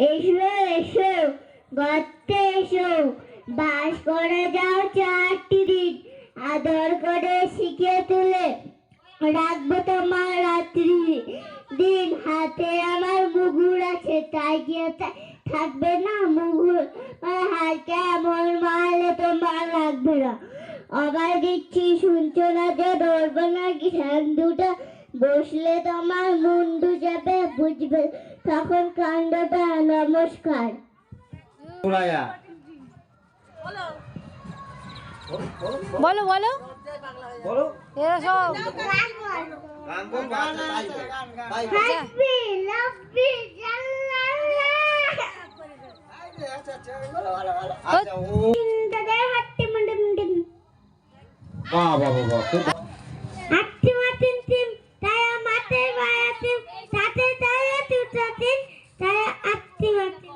এসো এসো গর্তে এসো, বাস করে যাও 4টি দিন, আদর করে শিখে তুলে রাখবো তোমার রাত্রি দিন। হাতে আমার মুগুর আছে, তাই কি থাকবে না মুগুর? হাত কেমন মারলে তোমার লাগবে না। আবার দিচ্ছি শুনছো না যে, ধরবো নাকি ঠ্যাং দুটা, বসলে তোমার মুন্ডু যাবে, বুঝবে তখন কাণ্ডটা। নমস্কার। বলো বলো বলো এরা সব গান বল হ্যাপি লাভলি জাল্লাল্লাহ। আচ্ছা ও দাদা হাতে মুন্ডে মুন্ডে বাহ বাহ বাহ খুব হাতে মাতেন তিন, তারা মাতে বায়াতেন, সাথে তারা তুতাতেন, তারা আত্মি মাতেন।